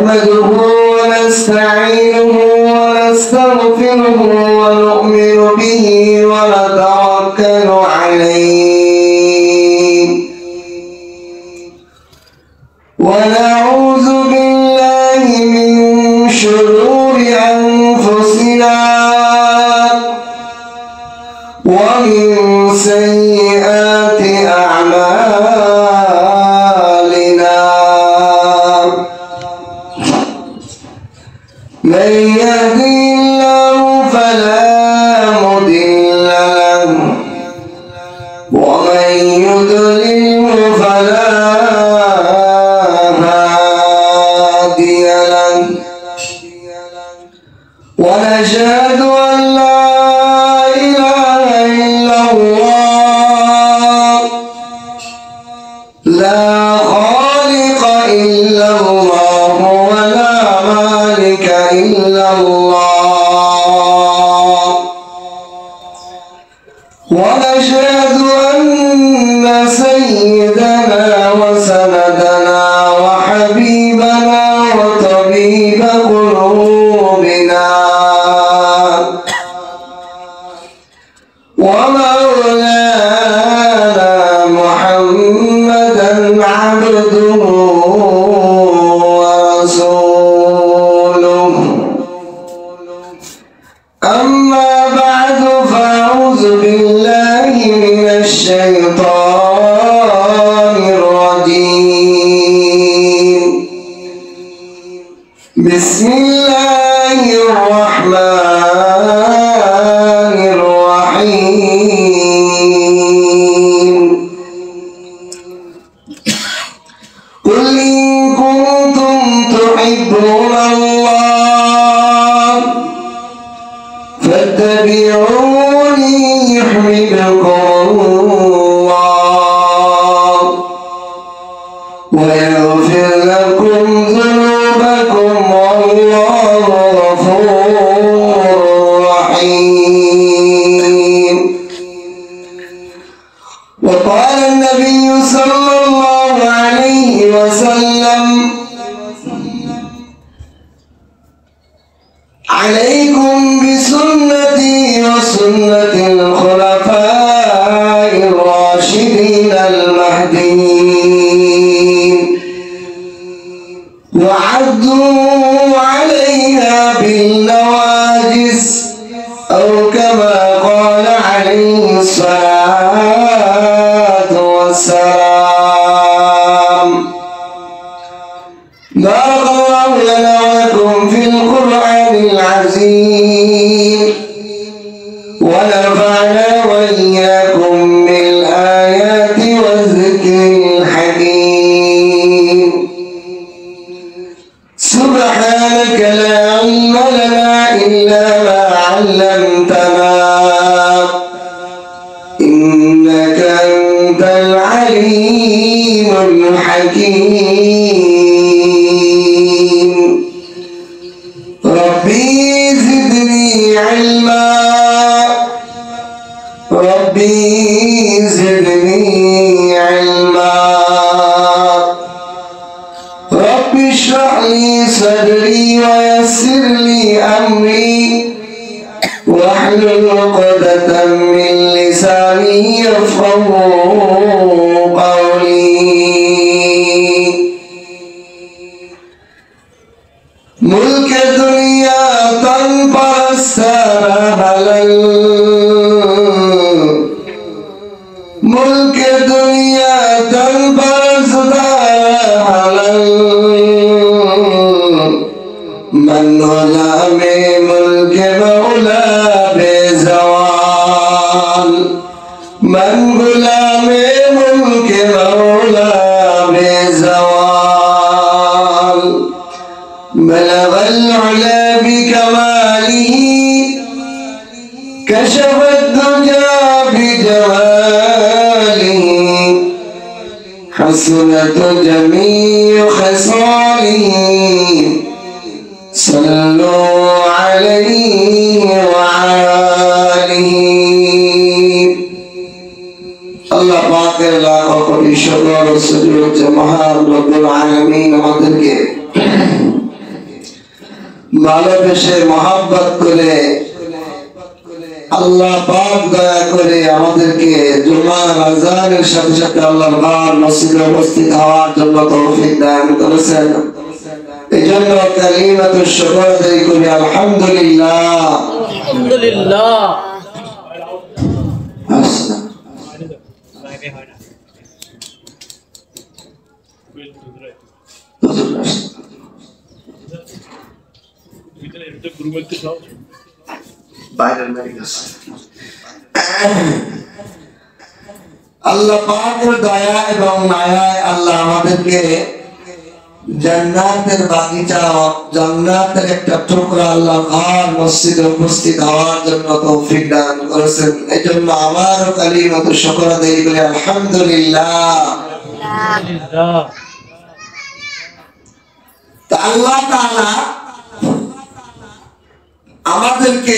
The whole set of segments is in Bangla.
نحمده ونستعينه ونستغفره ونؤمن به ونتوكل عليه ونعوذ بالله من شرور أنفسنا ومن سيئات أعمالنا من يهدي الله فلا مضل له ومن يضلل فلا هادي له ونشهد أن لا إله إلا الله لا خالق إلا الله ولا مالك إلا الله ونشهد أن سيدنا وسندنا وحبيبنا وطبيب قلوبنا ومولانا محمدا عبده ورسوله أما بعد فأعوذ بالله من الشيطان الرجيم بسم الله الرحمن الرحيم قل إن كنتم تحبون الله فاتبعوني يحببكم الله ويغفر لكم ذنوبكم والله غفور رحيم وقال النبي صلى الله عليه وسلم عليكم بسنتي وسنة الخلفاء الراشدين المهديين وعضوا عليها بالنواجذ أو كما قال عليه الصلاة والسلام بارك الله لنا ولكم في القرآن العظيم ونفعنا وإياكم بالآيات والذكر الحكيم سبحانك لا علم لنا إلا ما علمتنا إنك أنت العليم الحكيم ربي زدني علما ربي زدني علما رب اشرح لي صدري ويسر لي أمري واحلل عقدة من لساني يفقهوا قولي ملك دنیا تن پرستانہ حلل ملک دنیا تن پرستانہ حلل من غلام ملک مولا بے زوال من غلام ملک مولا بے زوال بلغ العلا بكماله كشف الدجى بجماله حسنت جميع خصاله صلوا عليه وعلى আল্লাহ পাকের লাখ কোটি শুকর ও সুজুদ যে মহান রব্বুল আলামিন আমাদেরকে ভালোবেসে মহব্বত করে আল্লাহ পাক দয়া করে আমাদেরকে জুমার আযানের সাথে সাথে আল্লাহর ঘর মসজিদে উপস্থিত হওয়ার জন্য তৌফিক দান করেছেন। এজন্য কালিমাতুশ শুকর আদায় করি আলহামদুলিল্লাহ। আলহামদুলিল্লাহ। আল্লাহ পাকের দয়া এবং মায়ায় আল্লাহ আমাদেরকে জান্নাতের বাগিচা, জান্নাতের একটা টুকরা আল্লাহ ঘর মসজিদে উপস্থিত হওয়ার জন্য তৌফিক দান করেছেন। এজন্য আবারও কালিমাতুশ শুকর আদায় করি আলহামদুলিল্লাহ। আল্লাহ তাআলা আমাদেরকে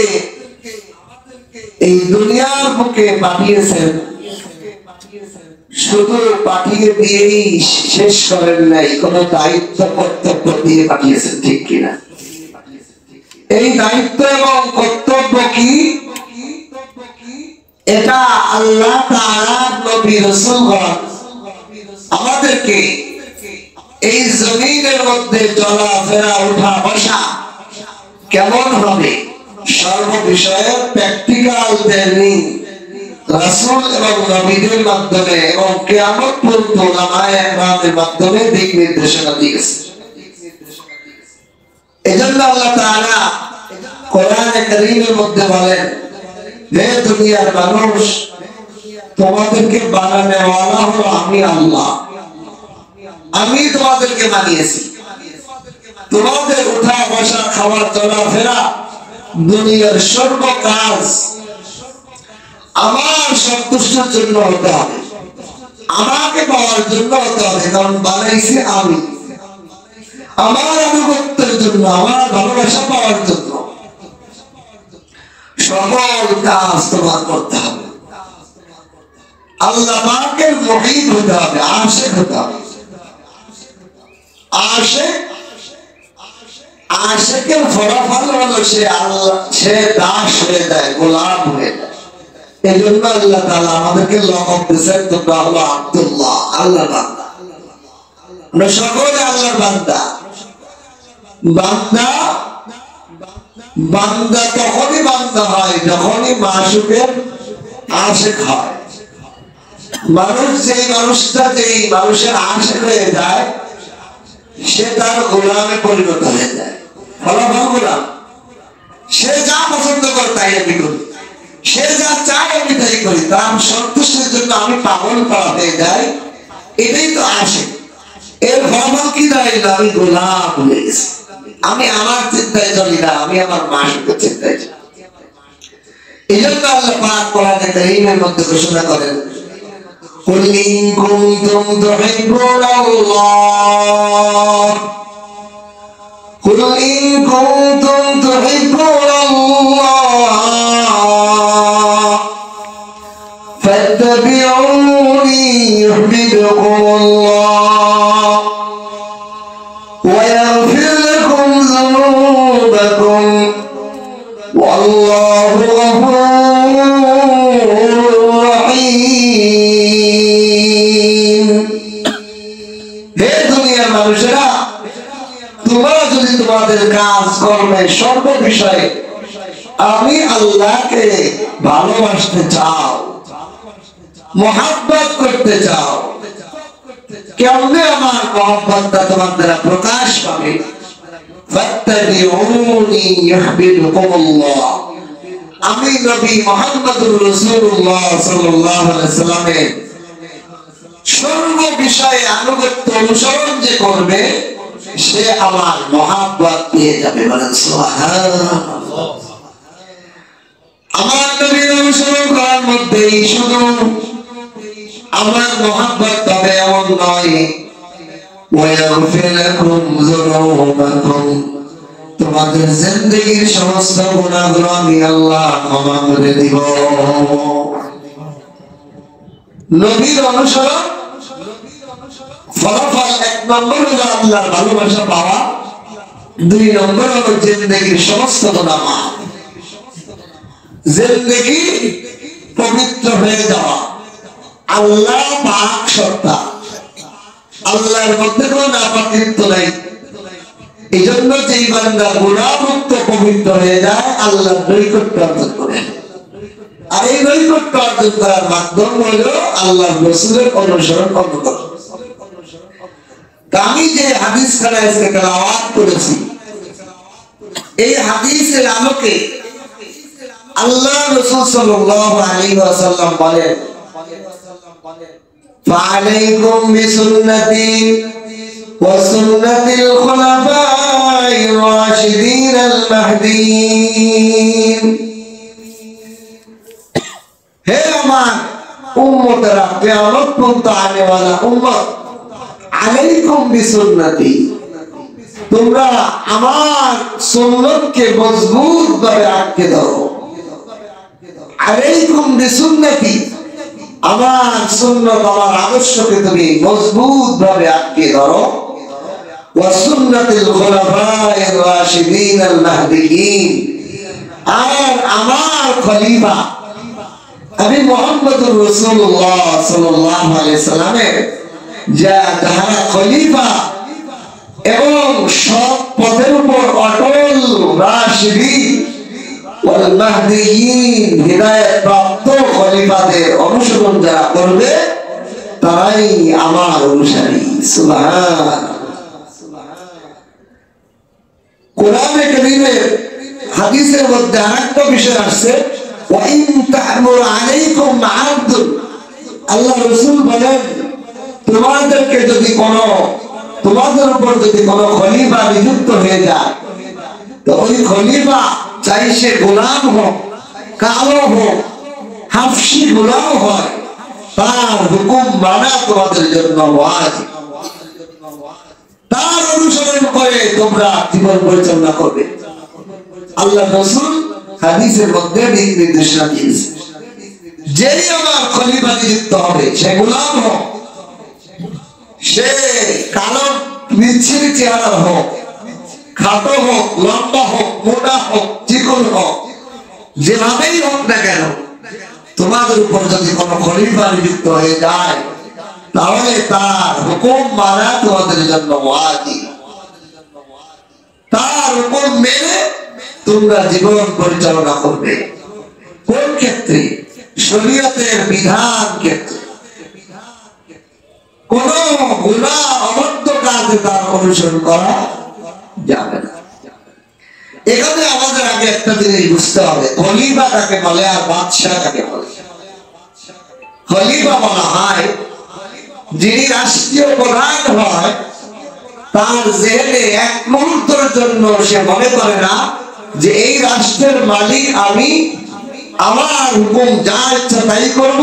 এই দুনিয়ার বুকে পাঠিয়েছেন, শুধু পাঠিয়ে দিয়েই শেষ করেন নাই, কোন দায়িত্ব কর্তব্য দিয়ে পাঠিয়েছেন, ঠিক কিনা? এই দায়িত্ব এবং কর্তব্য কি? এটা আল্লাহ তাআলার নবী রাসূলগণ আমাদেরকে এই জমিনের মধ্যে চলাফেরা উঠা বসা কেমন হবে সর্ব বিষয়ে প্র্যাকটিক্যাল ট্রেনিং রাসূল এবং নবীদের মাধ্যমে এবং কিয়ামত পর্যন্ত উলামায়ে ইকরামের মাধ্যমে দিক নির্দেশনা দিয়েছে। এজন্য আল্লাহ তাআলা কোরআনে কারীমের মধ্যে বলেন, হে দুনিয়ার মানুষ, তোমাদেরকে বানানোওয়ালা হলো আমি আল্লাহ। আমি তোমাদেরকে বানিয়েছি। তোমাদের উঠা বসা, খাওয়া, চলাফেরা, দুনিয়ার সর্ব কাজ আমার সন্তুষ্টির জন্য হতে হবে, আমাকে পাওয়ার জন্য হতে হবে। কারণ বানাইছি আমি, আমার আনুগত্যের জন্য, আমার ভালোবাসা পাওয়ার জন্য সকল কাজ তোমার করতে হবে। আল্লাহ পাকের মুহিব হতে হবে, আশিক হতে হবে। আশিকের ফলাফল হলো সে দাস হয়ে যায়, গোলাম হয়ে যায়। এই জন্য আল্লাহ তাআলা আমাদেরকে লকব দিয়েছেন, তোমরা হলো আব্দুল্লাহ, আল্লাহর বান্দা। আমরা সকলে আল্লাহর বান্দা। বান্দা বান্দা তখনই বান্দা হয় যখনই মাশুকের আশিক হয়। যেই মানুষের আশিক হয়ে যায়, সে তার গোলামে পরিণত হয়ে যায়। ফলাফল গোলাম। সে যা পছন্দ করে তাই আমি করি, সে যা চায় আমি তাই করি, তার সন্তুষ্টির জন্য আমি পাগল করা হয়ে যাই। এটাই তো আশিক। এর ফলাফল কি দাঁড়াইল? আমি গোলাম হয়ে গেছি। আমি আমার চিন্তায় চলি না, আমি আমার মাশুকের চিন্তায় চলি। এই জন্য আল্লাহ পাক কোরআনে কারীমের মধ্যে ঘোষণা করেন, قل إن كنتم تحبون الله قل إن كنتم تحبون الله فاتبعوني يحببكم الله ويغفر لكم ذنوبكم والله غفور رحيم। হে দুনিয়ার মানুষেরা, তোমরা যদি তোমাদের কাজ কর্মে সর্ব বিষয়ে আমি আল্লাহকে ভালোবাসতে চাও, মহব্বত করতে চাও, কেমনে আমার মহব্বতটা তোমার দ্বারা প্রকাশ পাবে? ফাত্তাবিউনি ইউহিব্বুকুমুল্লাহ। আমি নবী মুহাম্মদুর রাসূলুল্লাহ সাল্লাল্লাহু আলাইহি সাল্লামের সর্ব বিষয়ে আনুগত্য অনুসরণ যে করবে, সে আমার মহব্বত পেয়ে যাবে। বলেন সুবহানাল্লাহ। আমার নবীর অনুসরণ করার মধ্যেই শুধু আমার মহব্বত হবে এমন নয়, ওয়ায়াগফির লাকুম যুনুবাকুম, তোমাদের জিন্দেগীর সমস্ত গুনাহগুলো আমি আল্লাহ ক্ষমা করে দিব। নবীর অনুসরণ ফলাফল এক নম্বর হলো আল্লাহর ভালোবাসা পাওয়া, দুই নম্বর হলো জিন্দেগির সমস্ত গুনাহ মাফ, জিন্দেগি পবিত্র হয়ে যাওয়া। আল্লাহ পাক সত্তা, আল্লাহর মধ্যে কোনো নাপাকিত্ব নাই। এই জন্য যেই বান্দা গুনাহমুক্ত পবিত্র হয়ে যায় আল্লাহর নৈকট্য অর্জন করে। আর এই নৈকট্য অর্জন করার মাধ্যম হলো আল্লাহর রাসূলের অনুসরণ করা। আমি যে হাদিস খানা আজকে তেলাওয়াত করেছি, এই হাদিসের আলোকে আল্লাহ রাসূল সাল্লাল্লাহু আলাইহি ওয়াসাল্লাম বলেন, ফাআলাইকুম বিসুন্নতি ওয়া সুন্নাতিল খুলাফায়ে রাশিদিন আল মাহদিয়িন। হে আমার উম্মতরা, কিয়ামত পর্যন্ত আনে ওয়ালা উম্মত, আলাইকুম বিসুন্নতি, তোমরা আমার সুন্নতকে মজবুত ভাবে আঁকড়ে ধরো। আলাইকুম বিসুন্নতি, আমার সুন্নত, আমার আদর্শকে তুমি মজবুত ভাবে আঁকড়ে ধরো। ওয়া সুন্নাতিল খুলাফায়ে রাশিদিন আল মাহদিয়িন, আর আমার খলিফা আমি মুহাম্মদুর রাসূলুল্লাহ সাল্লাল্লাহু আলাইহি সাল্লামের যারা খলিফা এবং সৎ পথের উপর অটল রাশিদিন ওয়াল মাহদিয়িন, হিদায়াত প্রাপ্ত খলিফাদের অনুসরণ যারা করবে তারাই আমার অনুসারী। সুবহানাল্লাহ। কোরআনে কারীমের হাদিসের মধ্যে আরেকটা বিষয় আসছে, ওয়া ইন তা'মুর আলাইকুম আবদুন, আল্লাহ রাসূল বলেন তোমাদের উপর যদি কোনো খলিফা নিযুক্ত হয়ে যায়, তো ওই খলিফা চাই সে গোলাম হোক, কালো হোক, হাফসি গোলাম হয়, তার হুকুম মানা তোমাদের জন্য ওয়াজিব। তার অনুসরণ করে তোমরা জীবন পরিচালনা করবে। আল্লাহ রাসূল হাদিসের মধ্যে দিক নির্দেশনা দিয়েছে, যেই আমার খলিফা নিযুক্ত হবে সে গোলাম হোক, সে কালো বিচ্ছিরি চেহারা হোক, খাটো হোক, লম্বা হোক, মোটা হোক, চিকন হোক, যেভাবেই হোক না কেন, তোমাদের উপর যদি কোনো খলিফা নিযুক্ত হয়ে যায় তাহলে তার হুকুম মানা তোমাদের জন্য ওয়াজিব। তার হুকুম মেনে তোমরা জীবন পরিচালনা করবে। কোন ক্ষেত্রে? শরীয়তের বিধান ক্ষেত্রে। কোন গুনাহ অবৈধ কাজে তার অনুসরণ করা যাবে না। এখানে আমাদের আগে একটা জিনিস বুঝতে হবে, খলিফা কাকে বলে আর বাদশাহ কাকে বলে। খলিফা বলা হয় যিনি রাষ্ট্রীয় প্রধান হয়, তার জেহেনে এক মুহূর্তের জন্য সে মনে করে না যে এই রাষ্ট্রের মালিক আমি, আমার হুকুম যা ইচ্ছা তাই করব,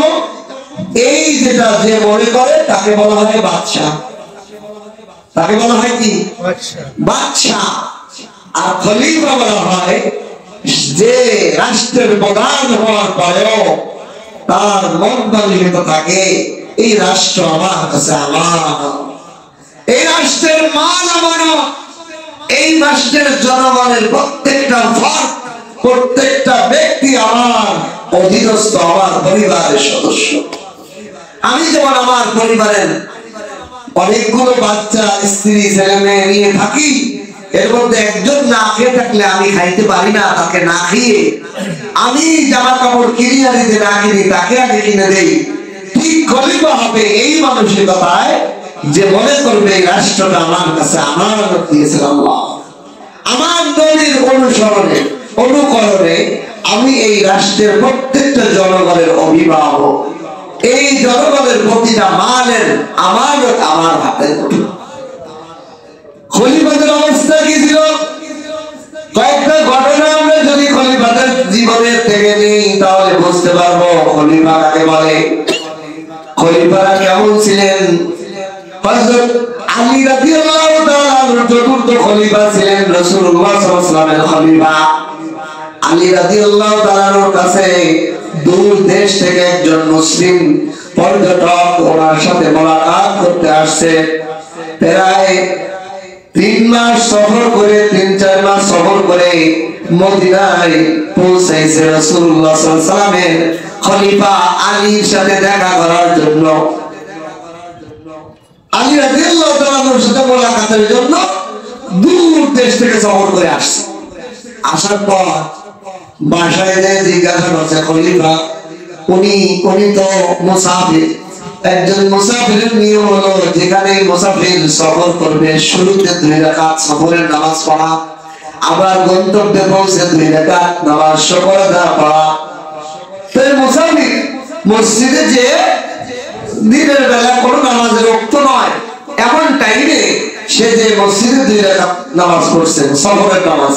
এই যেটা যে মনে করে তাকে বলা হয় বাদশাহ। তাকে বলা হয় কি? বাদশাহ। আর খলিফা বলা হয় যে রাষ্ট্রের প্রধান হওয়ার পরেও তার মন মানসিকতা থাকে এই রাষ্ট্র আমার কাছে আমার, এই রাষ্ট্রের মান আমানত, এই রাষ্ট্রের জনগণের প্রত্যেকটা ফর্দ, প্রত্যেকটা ব্যক্তি আমার অধীনস্থ, আমার পরিবারের সদস্য। আমি যেমন আমার পরিবারের অনেকগুলো বাচ্চা, স্ত্রী, ছেলে মেয়ে নিয়ে থাকি, এর মধ্যে একজন না খেয়ে থাকলে আমি খাইতে পারি না, তাকে না খেয়ে আমি জামা কাপড় কিনে দিতে না কিনে তাকে আগে কিনে দেই। ঠিক খলিফা হবে এই মানসিকতায় যে মনে করবে এই রাষ্ট্রটা আমার কাছে আমানত দিয়েছে আল্লাহ, আমার নবীর অনুসরণে অনুকরণে আমি এই রাষ্ট্রের প্রত্যেকটা জনগণের অভিভাবক, এই জনগণের প্রতিটা মালের আমানত আমার হাতে। খলিফাদের অবস্থা কি ছিল? কয়েকটা ঘটনা আমরা যদি খলিফাদের জীবনের থেকে নিই তাহলে বুঝতে পারবো খলিফা কাকে বলে, খলিফারা কেমন ছিলেন। হযরত আলী রাদিয়াল্লাহু তাআলা চতুর্থ খলিফা ছিলেন, রাসূলুল্লাহ সাল্লাল্লাহু আলাইহি ওয়াসাল্লামের খলিফা। আলী রাদিয়াল্লাহু তাআলার কাছে দূর দেশ থেকে একজন মুসলিম পর্যটক ওনার সাথে মোলাকাত করতে আসছে। প্রায় 3 মাস সফর করে 3 করে মদিনায় পৌঁছাইছে রাসূলুল্লাহ সাল্লাল্লাহু আলাইহি ওয়াসাল্লামের খলিফা আলীর সাথে দেখা করার জন্য। আলী রাদিয়াল্লাহু তাআলা আনহুর সাথে মোলাকাতের জন্য দূর দেশ থেকে সফর করে আসছে। আসার পর বাসায় যে জিজ্ঞাসা করছে খলিফা, উনি তো মুসাফির। একজন মুসাফিরের নিয়ম হলো যেখানে মুসাফির সফর করবে শুরুতে 2 রাকাত সফরের নামাজ পড়া, আবার গন্তব্যে পৌঁছে 2 রাকাত নামাজ সফর আদা পড়া। তাই মুসাফির মসজিদে যে দিনের বেলা কোনো নামাজের ওয়াক্ত নয় এমন টাইমে সে যে মসজিদে 2 রাকাত নামাজ পড়ছে সফরের নামাজ,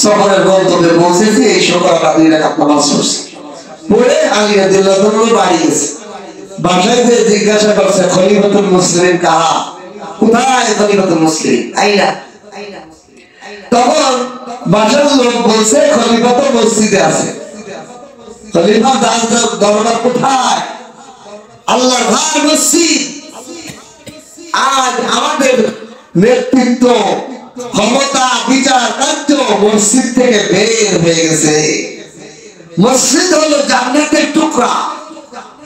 সফরের গন্তব্যে পৌঁছেছে এই সফর 2 রাকাত নামাজ পড়ছে। পরে আলী রাদিয়াল্লাহু তাআলা বাড়ি গেছে। বাসায় যে জিজ্ঞাসা করছে খলিফাতুল মুসলিমিন কাহা, কোথায় খলিফাতুল মুসলিমিন আইনা? তখন বাসার লোক বলছে খলিফা তো মসজিদে আছে। খলিফা দরবার কোথায়? আল্লাহর ঘর মসজিদ। আজ আমাদের নেতৃত্ব, ক্ষমতা, বিচার কার্য মসজিদ থেকে বের হয়ে গেছে। মসজিদ হলো জান্নাতের টুকরা,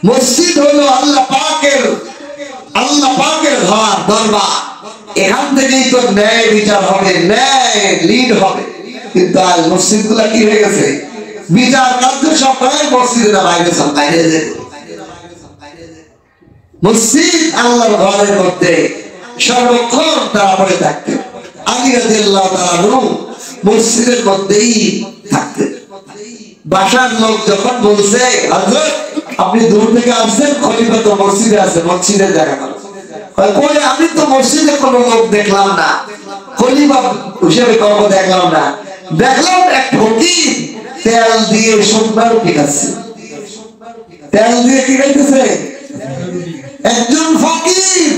মসজিদ হলো আল্লাহ পাকের ঘর, দরবার। এখান থেকেই তো ন্যায় বিচার হবে, ন্যায় লিড হবে। কিন্তু আজ মসজিদ গুলা কি হয়ে গেছে? বিচার কার্য সব মসজিদে না, বাইরে যেত। মসজিদ আল্লাহর ঘরের মধ্যে সর্বক্ষণ তারা পড়ে থাকতেন। আলী রাদিয়াল্লাহু তাআলা আনহু মসজিদের মধ্যেই থাকতেন। বাসার লোক যখন বলছে হযরত আপনি দূর থেকে আসছেন, খলিফা তো মসজিদে আছে, মসজিদে দেখা করো। কই আমি তো মসজিদে কোনো লোক দেখলাম না, খলিফা হিসেবে কাউকে দেখলাম না। দেখলাম এক ফকির তেল দিয়ে শুকনা রুটি খাচ্ছে। তেল দিয়ে কি খাইতেছে? একজন ফকির,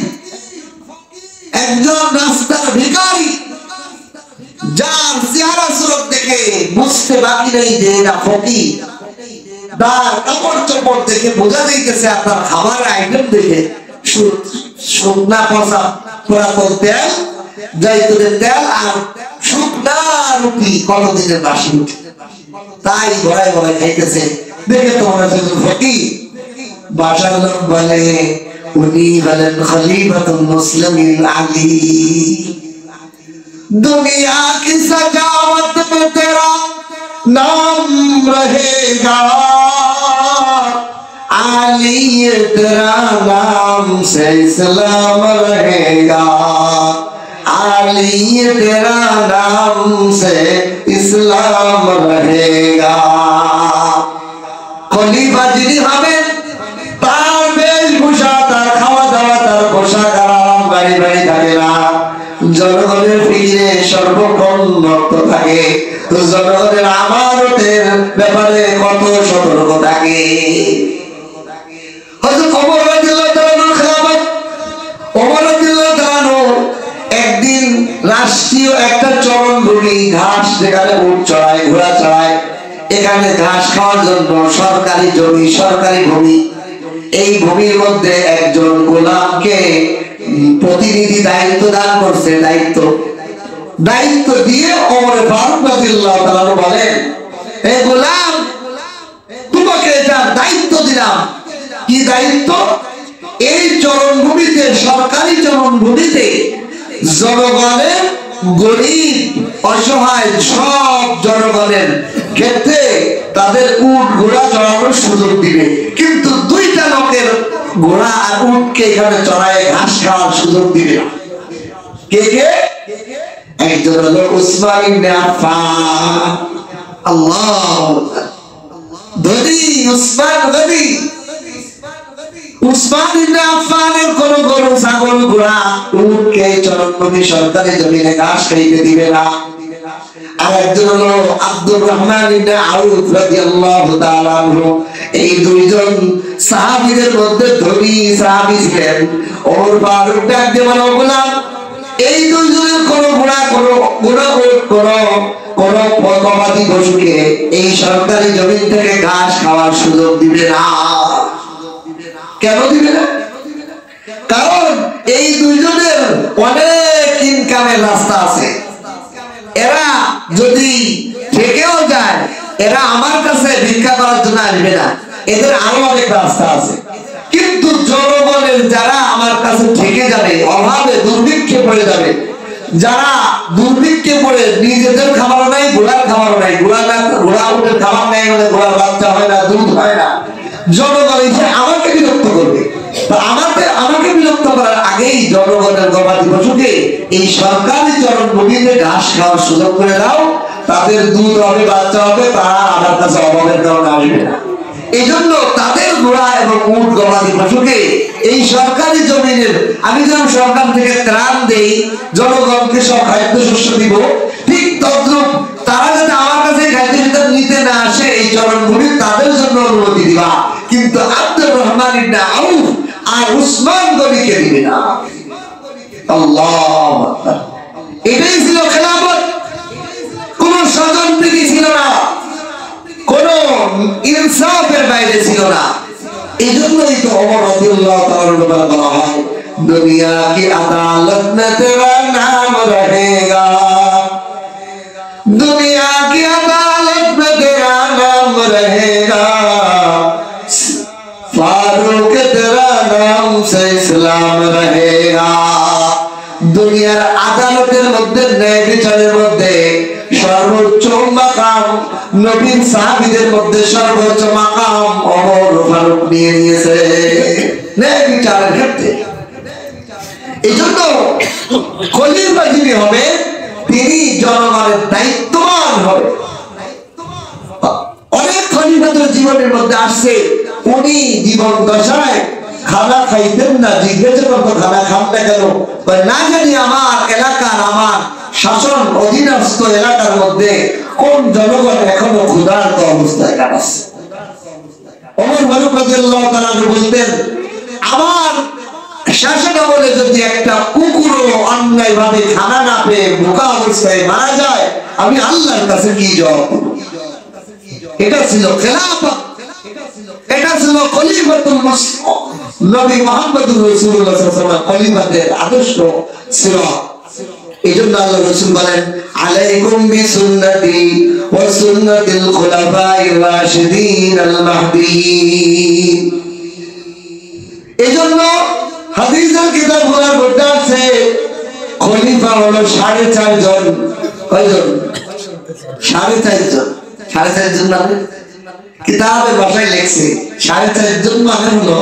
একজন রাস্তার ভিখারি, যার চেহারা সুরত দেখে বুঝতে বাকি নেই যে না ফকির। তার কাপড় চোপড় দেখে বোঝা যাইতেছে, আপনার খাবার আইটেম দেখে শুকনা পচা পুরাতন তেল, জয়তুনের তেল আর শুকনা রুটি, কতদিনের বাসি রুটি, তাই ভরায় ভরায় খাইতেছে। দেখে তোমরা যখন ফকির। বাসার লোক বলে উনি হলেন খলিফাতুল মুসলিমিন আলী। दुनिया की सजावट में तेरा नाम रहेगा, आली तेरा नाम से इस्लाम रहेगा, आली तेरा नाम से इस्लाम रहेगा। খলিফা যিনি হবেন তার বেশভূষা, তার খাওয়া দাওয়া, তার পোশাক আরাম বাড়ি বাড়ি থাকে না। জনগণের ফিরে সর্বক্ষণ রক্ত থাকে, তো জনগণের আমানতের ব্যাপারে কত সতর্ক থাকে। হযরত ওমর রাদিয়াল্লাহু তাআলার খেলাফত, ওমর রাদিয়াল্লাহু তাআলা একদিন রাষ্ট্রীয় একটা চরণভূমি, ঘাস যেখানে উট চড়ায়, ঘোড়া চড়ায়, এখানে ঘাস খাওয়ার জন্য সরকারি জমি, সরকারি ভূমি, এই ভূমির মধ্যে একজন গোলামকে প্রতিনিধি দায়িত্ব দান করছে। দায়িত্ব দিয়ে ওমর ফারুক রাদিয়াল্লাহু তাআলা বলেন, হে গোলাম, তোমাকে এটা দায়িত্ব দিলাম। কি দায়িত্ব? এই চরণভূমিতে, সরকারি চরণভূমিতে জনগণের, গরিব অসহায় সব জনগণের ক্ষেত্রে তাদের উট ঘোড়া চড়ানোর সুযোগ দিবে, কিন্তু 2টা লোকের ঘোড়া আর উটকে এখানে চড়ায় ঘাস খাওয়ার সুযোগ দিবে না। কে কে? একজন হলো উসমান ইবনে আফফান। আল্লাহু ধনী উসমান, ধনী উসমান ইবনে আফফানের কোন গরু, ছাগল, ঘোড়া, উটকে চরণভূমি সরকারি জমিনে ঘাস খাইতে দিবে না। আর একজন হলো আব্দুর রহমান ইবনে আউফ রাদিয়াল্লাহু তাআলা আনহু। এই 2জন সাহাবীদের মধ্যে ধনী সাহাবী ছিলেন। ওমর ফারুক ডাক দিয়ে বলে, গোলাম, এই 2জনের কোন ঘোড়া, কোন গবাদি পশুকে এই সরকারি জমিন থেকে ঘাস খাওয়ার সুযোগ দিবে না। কেন দিবে না? কারণ এই 2জনের অনেক ইনকামের রাস্তা আছে। এরা যদি থেকেও যায় এরা আমার কাছে ভিক্ষা করার জন্য আসবে না, এদের আরো অনেক রাস্তা আছে। কিন্তু জনগণের যারা আমার কাছে থেকে যাবে, অভাবে দুর্ভিক্ষে পড়ে যাবে, যারা দুর্ভিক্ষে পড়ে নিজেদের খাবারও নাই, ঘোড়ার খাবারও নাই, ঘোড়া উঠে খাবার নেই বলে ঘোড়ার বাচ্চা হয় না, দুধ হয় না, জনগণ এসে আমাকে বিরক্ত করবে। আমাকে বিরক্ত করার আগেই জনগণের গবাদি পশুকে এই সরকারি চরণভূমিতে ঘাস খাওয়ার সুযোগ করে দাও, তাদের দুধ হবে, বাচ্চা হবে, তারা আমার কাছে অভাবের কারণে আসবে না। এই জন্য তাদের ঘোড়া এবং উট গবাদি পশুকে এই সরকারি জমিনের, আমি যেমন সরকার থেকে ত্রাণ দেই, জনগণকে সব খাদ্যশস্য দিব, ঠিক তদ্রুপ তারা যাতে আমার কাছে খাদ্যশস্য নিতে না আসে এই চরণভূমি তাদের জন্য অনুমতি দিবা, কিন্তু আব্দুর রহমান ইবনে আউফ আর উসমান গনিকে দিবে না। আল্লাহু আকবার। এটাই ছিল খেলাফত। কোন স্বজনপ্রীতি ছিল না, কোন ইনসাফের বাইরে ছিল না। এই জন্যই তো ওমর রাদিয়াল্লাহু তাআলা বলা হয়, দুনিয়া কি আদালত মে তেরা নাম রহেগা, दुनिया की अदालत में तेरा नाम रहेगा, फारूक तेरा नाम से इस्लाम रहेगा। দুনিয়ার আদালতের মধ্যে, ন্যায় বিচারের মধ্যে সর্বোচ্চ মাকাম নবীর সাহাবীদের মধ্যে সর্বোচ্চ মাকাম ওমর ফারুক নিয়ে নিয়েছে ন্যায় বিচারের ক্ষেত্রে। এজন্য খলিফা যিনি হবে তিনি জনগণের দায়িত্ববান হবে। অনেক খলিফাদের জীবনের মধ্যে আসছে, উনি জীবন দশায় খানা খাইতেন না, জিজ্ঞেস করতো খানা খান না কেন, না জানি আমার এলাকার, আমার শাসন অধীনস্থ এলাকার মধ্যে কোন জনগণ এখনো ক্ষুধার্ত অবস্থায় কাটাচ্ছে। ওমর ফারুক রাদিয়াল্লাহু তাআলা বলতেন, আমার শাসনামলে যদি একটা কুকুরও অন্যায় ভাবে খানা না পেয়ে বোকা অবস্থায় মারা যায়, আমি আল্লাহর কাছে কি জবাব? এটা ছিল খেলাফত, এটা ছিল খলিফাতুল মুসলিম, নবী মুহাম্মদুর রাসূলুল্লাহ সাল্লাল্লাহু আলাইহি ওয়াসাল্লাম খলিফাদের আদর্শ ছিল। এইজন্য আল্লাহ রাসূল বলেন, আলাইকুম বিসুন্নতি ওয়া সুন্নাতিল খুলাফায়ে রাশিদিন আল মাহদিয়িন। এইজন্য হাদিসের কিতাবগুলোর মধ্যে আছে খলিফা হলো 4.5 জন। কয়জন? 4.5 জন। 4.5 জন মানে কিতাবের ভাষায় লেখছে 4.5 জন মানে হলো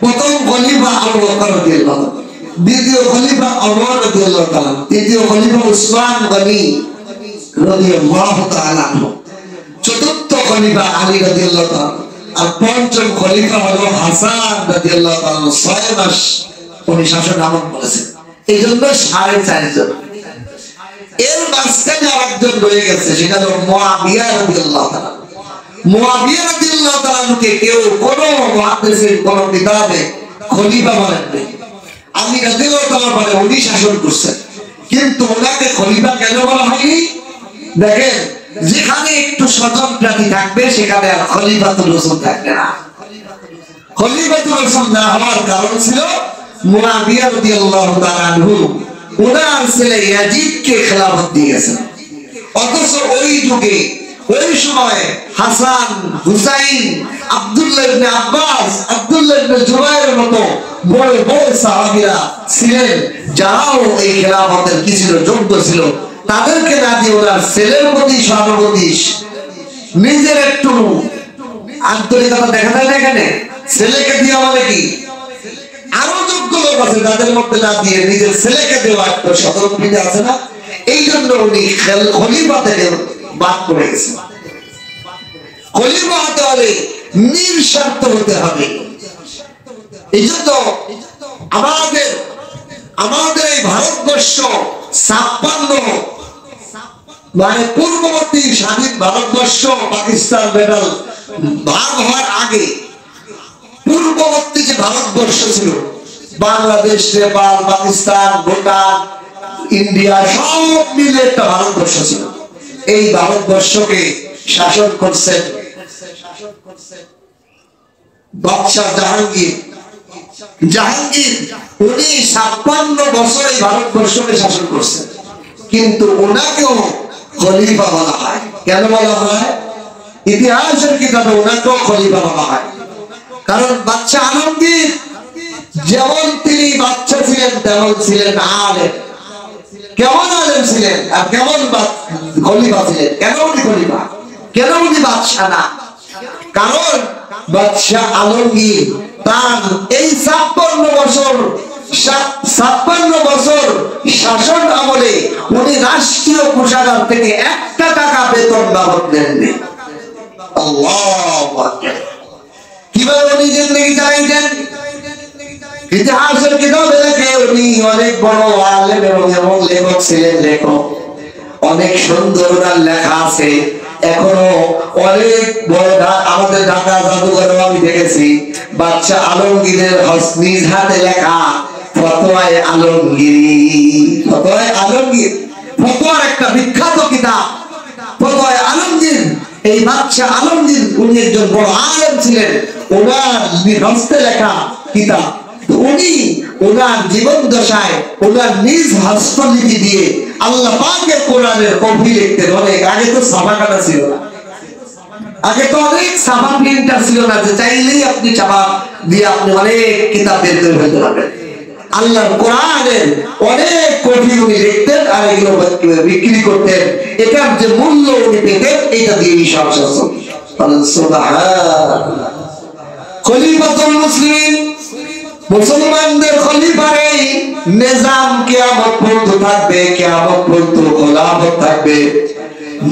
প্রথম খলিফা আবু বকর রাদিয়াল্লাহু আনহু, দ্বিতীয় খলিফা ওমর রাদিয়াল্লাহু তাআলা, তৃতীয় খলিফা উসমান গনি রাদিয়াল্লাহু তাআলা, চতুর্থ খলিফা আলী রাদিয়াল্লাহু তাআলা, আর পঞ্চম খলিফা হলো হাসান রাদিয়াল্লাহু তাআলা। 6 মাস উনি শাসন আমল করেছেন। এইজন্য 4.5 জন। এর মাঝখানে আরেকজন রয়ে গেছে, সেটা হলো মুয়াবিয়া রাদিয়াল্লাহু তাআলা। মুয়াবিয়া রাদিয়াল্লাহু তাআলাকে কেউ কোন মুহাদ্দিসের কোন কিতাবে খলিফা বলেন নাই। আলী রাদিয়াল্লাহু তাআলা বলে উনি শাসন করছেন, কিন্তু ওনাকে খলিফা কেন বলা হয়নি? দেখেন, যেখানে একটু স্বতন্ত্রতা থাকবে সেখানে আর খলিফাতুর রাসূল থাকবে না। খলিফাতুর রাসূল না হওয়ার কারণ ছিল মুয়াবিয়া রাদিয়াল্লাহু তাআলা আনহু ওনার ছেলে ইয়াজিদকে খেলাফত দিয়েছেন। অথচ ওই যুগে, ওই সময় হাসান, হুসাইন, আব্দুল্লাহ ইবনে আব্বাস, আব্দুল্লাহ ইবনে জুবাইরের মতো বড় বড় সাহাবীরা ছিলেন, যারাও এই খেলাফতের কিছু যোগ্য ছিল। তাদেরকে না দিয়ে ওনার ছেলের প্রতি সহানুভূতি, নিজের একটু আন্তরিকতা দেখা যায় না। এখানে ছেলেকে দিয়ে মানে কি আরো যোগ্য লোক আছে, তাদের মধ্যে না দিয়ে নিজের ছেলেকে দেওয়া একটা সতর্কতা আছে না। এই জন্য উনি খলিফা থেকে বাদ করে গেছেন। খলিফা হতে হলে নিঃস্বার্থ হতে হবে। এই জন্য আমাদের এই ভারতবর্ষ 56 মানে পূর্ববর্তী স্বাধীন ভারতবর্ষ পাকিস্তান মেডাল ভাগ হওয়ার আগে পূর্ববর্তী যে ভারতবর্ষ ছিল, বাংলাদেশ, নেপাল, পাকিস্তান, ভুটান, ইন্ডিয়া সব মিলে একটা ভারতবর্ষ ছিল। এই ভারতবর্ষকে শাসন করছেন বাদশাহ জাহাঙ্গীর। উনি 56 বছর এই ভারতবর্ষকে শাসন করছেন, কিন্তু ওনাকেও খলিফা বলা হয়। কেন বলা হয়? ইতিহাসের কিতাবে ওনাকেও খলিফা বলা হয়। কারণ বাদশা আলমগীর যেমন তিনি বাদশা ছিলেন তেমন ছিলেন আলেম। কেমন আলেম ছিলেন আর কেমন খলিফা ছিলেন? কেন উনি খলিফা, কেন উনি বাদশা না? কারণ বাদশা আলমগীর তার এই 56 বছর শাসন আমলে উনি রাষ্ট্রীয় কোষাগার থেকে 1 টাকা বেতন বাবদ নেননি। আল্লাহু আকবার। কিভাবে উনি জিন্দেগি চালাইতেন? ইতিহাসের কিতাবে লেখে উনি অনেক বড় আলেম এবং এমন লেখক ছিলেন। লেখক অনেক সুন্দর তার লেখা আছে, এখনো অনেক বড় আমাদের ঢাকা জাদুঘরে আমি দেখেছি বাদশা আলমগীরের নিজ হাতে লেখা ফতোয়ায়ে আলমগীরি। ফতোয়ায়ে আলমগীর ফতোয়ার একটা বিখ্যাত কিতাব ফতোয়ায়ে আলমগীর। এই বাদশা আলমগীর উনি একজন বড় আলেম ছিলেন, ওনার হস্তে লেখা কিতাব। উনি ওনার জীবন দশায় ওনার নিজ হস্তলিপি দিয়ে আল্লাহ পাকের কোরআনের কপি লিখতেন। অনেক আগে তো ছাপাখানা ছিল না, আগে তো অনেক ছাপা প্রিন্টার ছিল না যে চাইলেই আপনি ছাপা দিয়ে আপনি অনেক কিতাব বের করে ফেলতে পারবেন। আল্লাহর কোরআনের অনেক কপি উনি লিখতেন আর এগুলো বিক্রি করতেন। এটার যে মূল্য উনি পেতেন এটা দিয়েই সংসার চলত। সুবহানাল্লাহ। খলিফাতুল মুসলিমিন, মুসলমানদের খলিফার এই নিজাম কিয়ামত পর্যন্ত থাকবে, কিয়ামত পর্যন্ত খোলাফত থাকবে।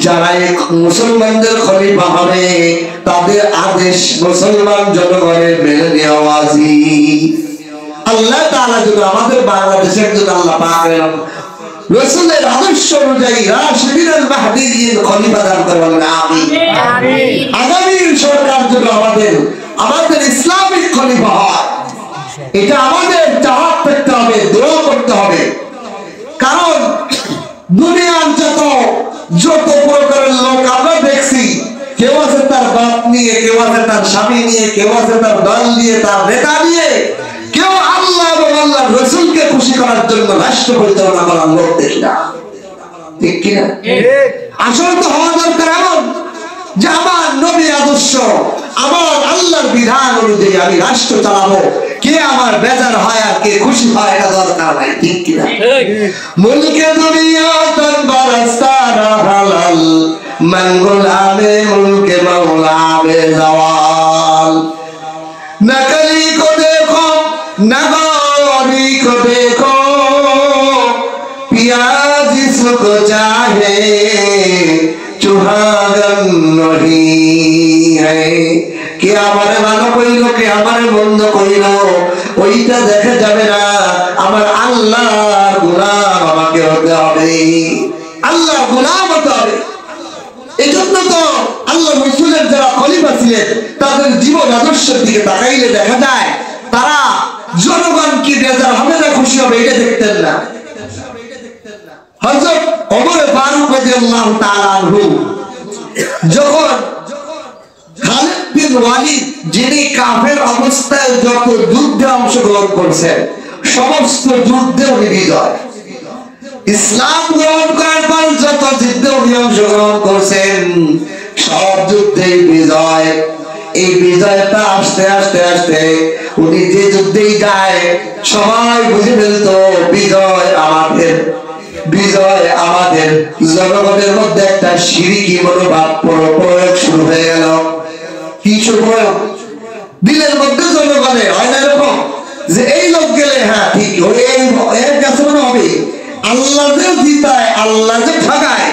যারা মুসলমানদের খলিফা হবে তাদের আদেশ মুসলমান জনগণের মেনে নেওয়া ওয়াজিব। আল্লাহ তাআলা যদি আমাদের বাংলাদেশের জন্য আল্লাহ পাকের রাসূলের আদর্শ অনুযায়ী রাশিদুল মাহদিয়্যিন খলিফা দান করেন, আমিন। আগামী সরকার যদি আমাদের ইসলামিক খলিফা হয়, এটা আমাদের চাওয়া করতে হবে, দোয়া করতে হবে। কারণ দুনিয়ার যত প্রকারের লোক আমরা দেখছি, কেউ আছে তার বাপ নিয়ে, কেউ আছে তার স্বামী নিয়ে, কেউ আছে তার দল নিয়ে, তার নেতা নিয়ে, কেউ আল্লাহ এবং আল্লাহর রাসূলকে খুশি করার জন্য রাষ্ট্র পরিচালনা করার লোক দেখি না, ঠিক কিনা? আসলে তো হওয়া দরকার এমন যে আমার নবী আদর্শ, আমার আল্লাহর বিধান অনুযায়ী আমি রাষ্ট্র চালাবো। কে আমার বেজার হয় আর কে খুশি হয় এটা দরকার নাই, ঠিক কিনা? মুলকে দুনিয়া তন বারাস্তারা হালাল, মান গোলামে মুলকে মাওলা বে জাওয়াল। নকলি কো দেখো নগরি কো দেখো, পিয়া জিসকো চাহে চুহাগন নহি হ্যায়। কে আমারে ভালো কইল, কে আমারে মন্দ কইল ওইটা দেখা যাবে না। আমার আল্লাহর গোলাম আমাকে হতে হবে, আল্লাহর গোলাম হতে হবে। এই জন্য তো আল্লাহ রাসূলের যারা খলিফা ছিলেন তাদের জীবন আদর্শের দিকে তাকাইলে দেখা যায় তারা জনগণ কি বেজার হবে না খুশি হবে এটা দেখতেন না। হযরত ওমর ফারুক রাদিয়াল্লাহু তাআলা আনহু যখন খালিদ বিন ওয়ালিদ, যিনি কাফের অবস্থায় যত যুদ্ধে অংশগ্রহণ করছেন সমস্ত যুদ্ধে উনি বিজয়, ইসলাম গ্রহণ করার পর যত যুদ্ধে উনি অংশগ্রহণ করছেন সব যুদ্ধেই বিজয়। এই বিজয়টা আস্তে আস্তে আস্তে উনি যে যুদ্ধেই যায় সবাই বুঝে ফেলতো বিজয় আমাদের, বিজয় আমাদের। জনগণের মধ্যে একটা শিরকি মনোভাব প্রয়োগ শুরু হয়ে গেল। কিছু প্রয়োগ দিলের মধ্যে জনগণের হয় না এরকম যে এই লোক গেলে হ্যাঁ ঠিক এর কাছে মনে হবে আল্লাহ যে জিতায়, আল্লাহ যে ঠকায়,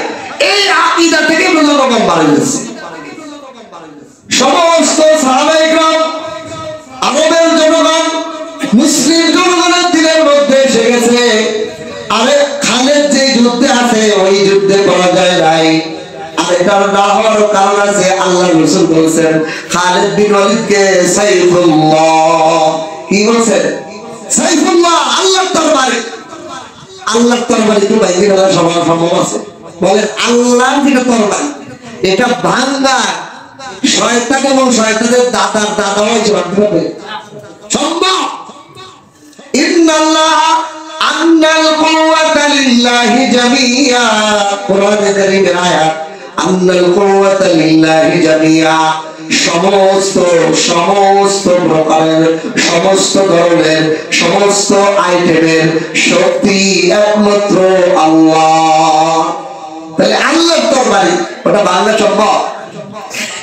এই আকীদা থেকে জনগণ বাড়ি গেছে। সমস্ত সাহাবায়ে কেরাম, আরবের জনগণ, মুসলিম জনগণের দিলের মধ্যে এসে গেছে আরে খালেদ যে যুদ্ধে আছে ওই যুদ্ধে পরাজয় নাই। আর এটা না হওয়ার কারণ আছে, আল্লাহ রাসূল বলেছেন খালিদ বিন ওয়ালিদকে সাইফুল্লাহ, কি বলেছেন? সাইফুল্লাহ, আল্লাহর তরবারি। আল্লাহর তরবারি তো বাইরে বলা সম্ভব আছে? বলেন আল্লাহর যেটা তরবারি এটা ভাঙা শয়তান এবং শয়তানের দাদার দাদা হয়েছে, ভাঙতে পারবে সম্ভব? ইন্নাল্লাহ আন্নাল কুওয়াতা লিল্লাহি জামিয়া, কোরআনে কারীমের আয়াত, আন্নাল কুওয়াতা লিল্লাহি জামিয়া, সমস্ত প্রকারের, সমস্ত ধরনের, সমস্ত আইটেমের শক্তি একমাত্র আল্লাহ। তাহলে আল্লাহর তরবারি, ওটা বাংলা সম্ভব।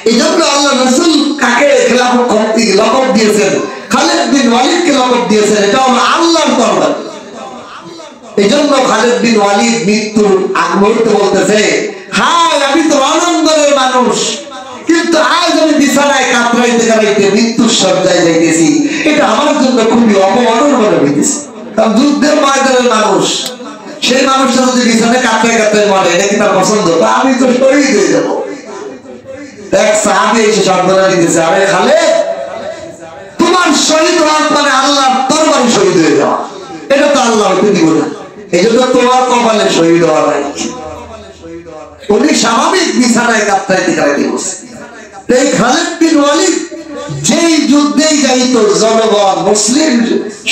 এই জন্য আল্লাহ রাসূল কাকে খেলাফত করতে লকব দিয়েছেন, খালিদ বিন ওয়ালিদকে লকব দিয়েছেন, এটা হলো আল্লাহর তরবারি। এই জন্য খালিদ বিন ওয়ালিদ মৃত্যুর আগ মুহূর্তে বলতেছে, হ্যাঁ আমি তো অনন্তরের মানুষ, কিন্তু আজ আমি বিছানায় কাতরাইতে মৃত্যুর শয্যায় যাইতেছি, এটা আমার জন্য খুবই অপমানের মনে হইতেছে। কারণ যুদ্ধের ময়দানের মানুষ, সেই মানুষটা যদি বিছানায় কাতরাইতে মরে, এটা কি তার পছন্দ? আমি তো শহীদ হয়ে যাবো। এক সাহাবী এসে সান্ত্বনা দিতেছে, আরে খালিদ, তোমার শহীদ হওয়া মানে আল্লাহর তরবারি শহীদ হয়ে যাওয়া, এটা তো আল্লাহ হতে দিব না। এই জন্য তোমার কপালে শহীদ হওয়া নাই। উনি স্বাভাবিক বিছানায় কাতরাইতে বসে। এই খালিদ বিন ওয়ালিদ যেই যুদ্ধেই যাইত, জনগণ মুসলিম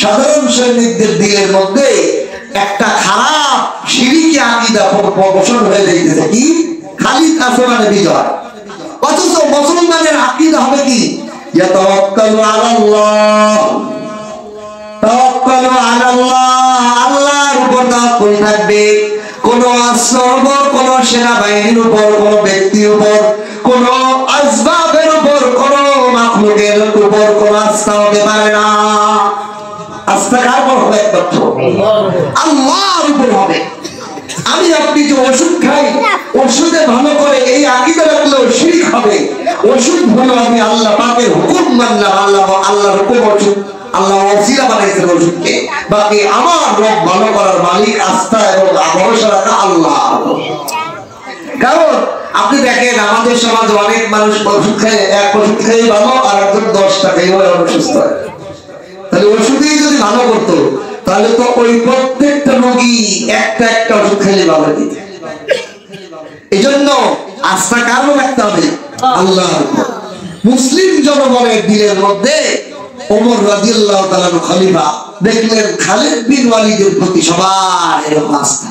সাধারণ সৈনিকদের দিলের মধ্যে একটা খারাপ শিরকি আকীদা পোষণ হয়ে যাইতেছে, কি খালিদ আছে মানে বিজয়। অথচ মুসলমানের আকীদা হবে কি, ইয়াতাওয়াক্কালু আলাল্লাহ, তাওয়াক্কালু আলাল্লাহ, আল্লাহর উপর তাওয়াক্কুল থাকবে। কোন অস্ত্রের উপর, কোন সেনাবাহিনীর উপর, কোন ব্যক্তির উপর, কোন আসবাবের উপর, কোন মাখলুকের উপর কোন আস্থা হতে পারে না। আস্থা কার উপর হবে? একমাত্র আল্লাহর উপর হবে। আমি আপনি যে ওষুধ খাই, ওষুধে ভালো করে এই আকীদা রাখলেও শিরক হবে। ওষুধ হলো আমি আল্লাহ পাকের হুকুম মানলাম, আল্লাহর হুকুম ওষুধ, আল্লাহ ওসিলা বানাইছেন ওষুধকে, বাকি আমার রব ভালো করার মালিক, আস্থা এবং ভরসা রাখা আল্লাহ। কারণ আপনি দেখেন আমাদের সমাজে অনেক মানুষ ওষুধ খায়, এক ওষুধ খেয়ে ভালো, আর একজন 10 টাকাই অসুস্থ হয়। তাহলে ওষুধই যদি ভালো করতো, তাহলে তো ওই প্রত্যেকটা রোগী একটা ওষুধ খেলে ভালো দিত। এই জন্য আস্থা কারও রাখতে হবে আল্লাহ। মুসলিম জনগণের দিলের মধ্যে ওমর রাদিয়াল্লাহু তাআলা খলিফা দেখলেন খালিদ বিন ওয়ালিদের প্রতি সবার এরকম আস্থা,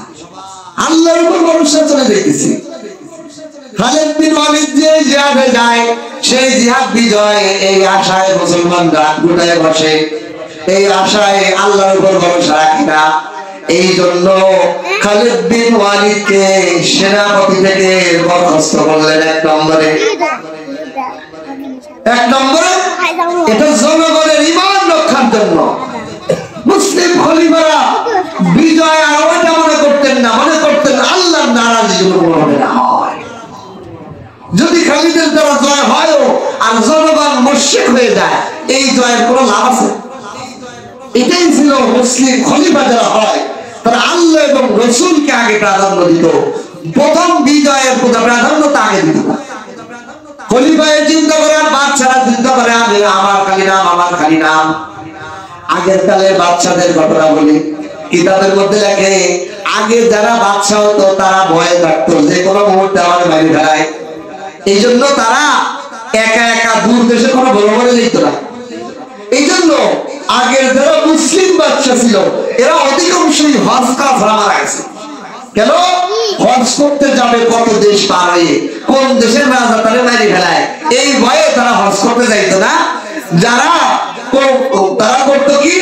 আল্লাহর উপর ভরসা চলে যাইতেছে। খালিদ বিন ওয়ালিদ যে জিহাদে যায়, সেই জিহাদ বিজয়, এই আশায় মুসলমানরা গোটায় বসে, এই আশায় আল্লাহর উপর ভরসা রাখে না। এই জন্য খালিদ বিন ওয়ালিদকে সেনাপতি থেকে বরখাস্ত করলেন। এক নম্বরে এটা জনগণের ঈমান রক্ষার জন্য। মুসলিম খলিফারা বিজয় আর ওটা মনে করতেন না, মনে করতেন আল্লাহর নারাজি হবে না হয়। যদি খালিদের দ্বারা জয় হয় আর জনগণ মুশরিক হয়ে যায়, এই জয়ের কোনো লাভ আছে? এটাই ছিল মুসলিম খলিফা যারা হয়, তারা আল্লাহ এবং রাসূলকে আগে প্রাধান্য দিত। প্রথম বিজয়ের প্রাধান্যতা আগে দিত না। খলিফায় চিন্তা করে, আর বাদশারা চিন্তা করে আমার খালি নাম। আগের কালের বাদশাদের ঘটনা বলি, কিতাবের মধ্যে লেখে আগে যারা বাদশা হতো তারা ভয়ে থাকতো যে কোনো মুহূর্তে আমার মারি ফেলায়। এই জন্য তারা একা দূর দেশে কোনো ভ্রমণে যেত না। এই জন্য আগের যারা মুসলিম বাদশা ছিল, এরা অধিকাংশই হজ কাজ মারা গেছে। কেন? হজ করতে যাবে কত দেশ পার হয়ে, কোন দেশের রাজা তারা মারি ফেলায়, এই ভয়ে তারা হজ করতে যাইতো না। তারা করতো কি,